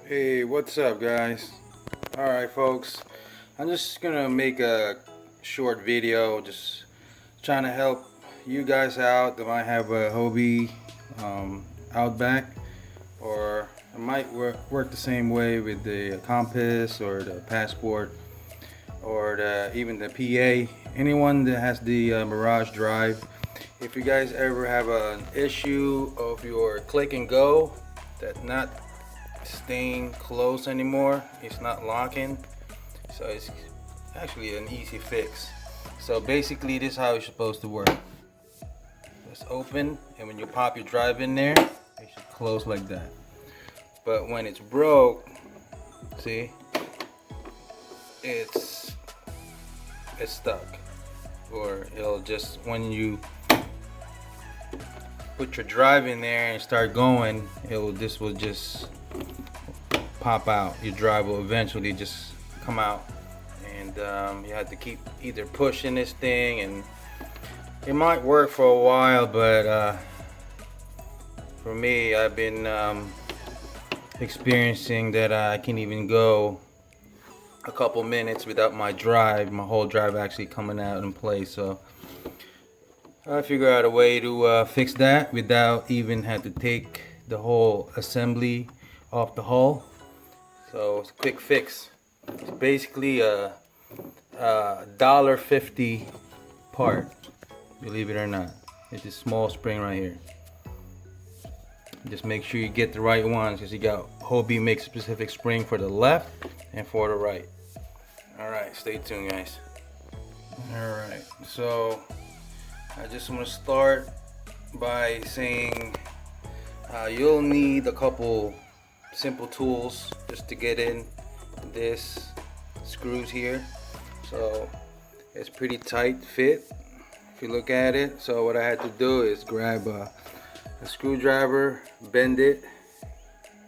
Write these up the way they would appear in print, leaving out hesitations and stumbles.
Hey, what's up, guys? Alright, folks, I'm just gonna make a short video just trying to help you guys out that might have a Hobie Outback, or it might work the same way with the compass or the passport or even the PA. Anyone that has the Mirage drive, if you guys ever have an issue of your click and go that not staying close anymore, it's not locking, so it's actually an easy fix. So basically this is how it's supposed to work. It's open, and when you pop your drive in there, it should close like that. But when it's broke, see, it's stuck, or it'll just, when you put your drive in there and start going, this will just pop out. Your drive will eventually just come out, and you have to keep either pushing this thing, and it might work for a while, but for me, I've been experiencing that I can't even go a couple minutes without my whole drive actually coming out in place. So I figured out a way to fix that without even have to take the whole assembly off the hull. So it's a quick fix. It's basically a $1.50 part, believe it or not. It's this small spring right here. Just make sure you get the right ones, because you got Hobie makes a specific spring for the left and for the right. Alright, stay tuned, guys. Alright, so I just want to start by saying you'll need a couple simple tools just to get in this screws here. So it's pretty tight fit if you look at it. So what I had to do is grab a screwdriver, bend it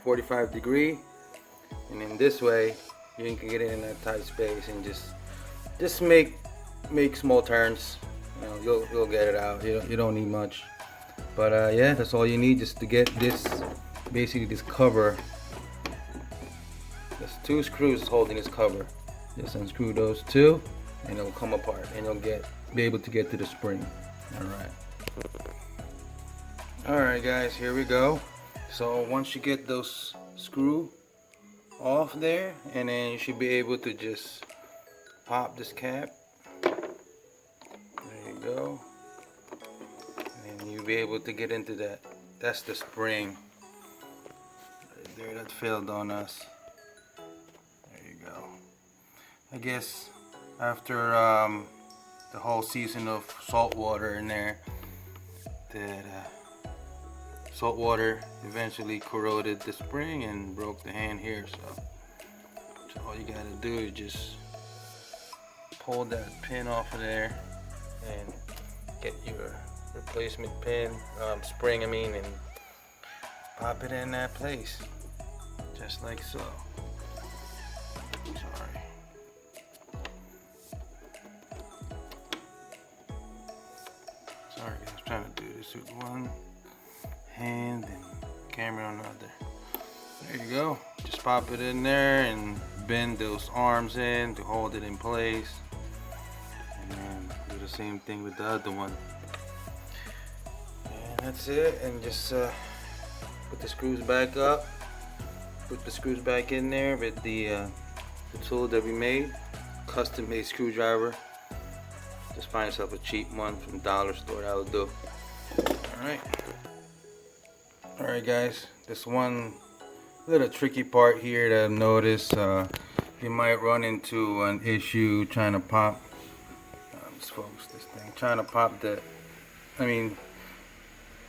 45 degree, and in this way you can get it in that tight space and just make small turns. You know, you'll get it out. You don't need much, but yeah, that's all you need just to get this, basically this cover. There's two screws holding this cover. Just unscrew those two, and it'll come apart, and you'll be able to get to the spring. Alright guys, here we go. So once you get those screw off there, and then you should be able to just pop this cap. There you go. And you'll be able to get into that. That's the spring right there that failed on us. There you go. I guess after the whole season of salt water in there, that salt water eventually corroded the spring and broke the hand here. So all you gotta do is just pull that pin off of there and get your replacement pin, spring I mean, and pop it in that place, just like so. Sorry. Sorry guys, I'm trying to do this with one hand and camera on the other. There you go. Just pop it in there and bend those arms in to hold it in place, and then do the same thing with the other one, and that's it. And just put the screws back up, put the screws back in there with the tool that we made, custom made screwdriver. Just find yourself a cheap one from dollar store, that'll do. Alright guys, this one little tricky part here that I've noticed, you might run into an issue trying to pop, let's focus this thing, trying to pop that,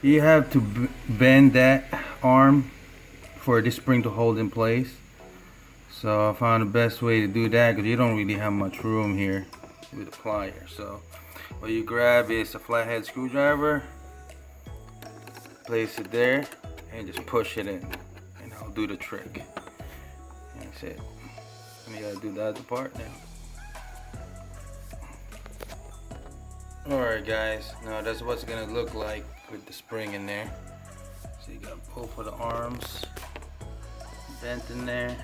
you have to bend that arm for this spring to hold in place. So I found the best way to do that, because you don't really have much room here with a plier. So what you grab is a flathead screwdriver, place it there, and just push it in, and I'll do the trick. And that's it. And you gotta do the other part now. Alright guys, now that's what's gonna look like with the spring in there. So you got both of the arms vent in there.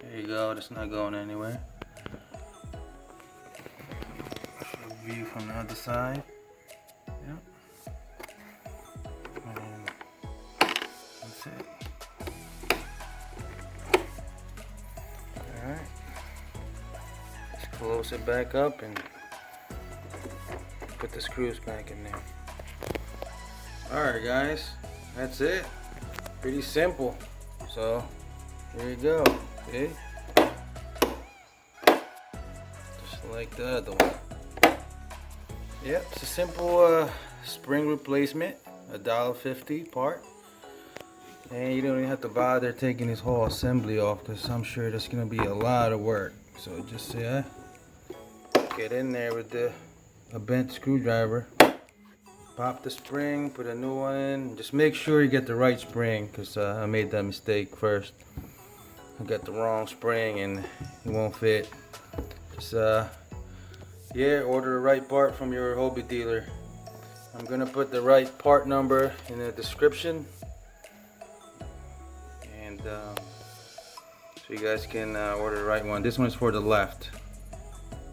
There you go, that's not going anywhere. View from the other side. Yep. And that's it. Alright. Just close it back up and put the screws back in there. Alright guys, that's it. Pretty simple. So there you go. See? Just like the other one. Yep, it's a simple spring replacement, $1.50 part. And you don't even have to bother taking this whole assembly off because I'm sure there's going to be a lot of work. So just get in there with a bent screwdriver. Pop the spring, put a new one in. Just make sure you get the right spring because I made that mistake first. I got the wrong spring and it won't fit. Just yeah, order the right part from your Hobie dealer. I'm gonna put the right part number in the description, and so you guys can order the right one. This one is for the left,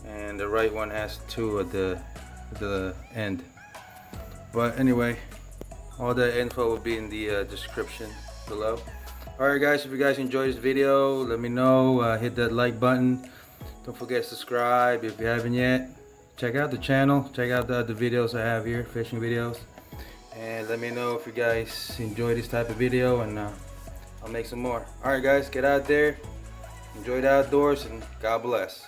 and the right one has two at the end. But anyway, all the info will be in the description below. Alright guys, if you guys enjoyed this video, let me know. Hit that like button. Don't forget to subscribe if you haven't yet. Check out the channel. Check out the other videos I have here, fishing videos. And let me know if you guys enjoy this type of video, and I'll make some more. Alright guys, get out there. Enjoy the outdoors, and God bless.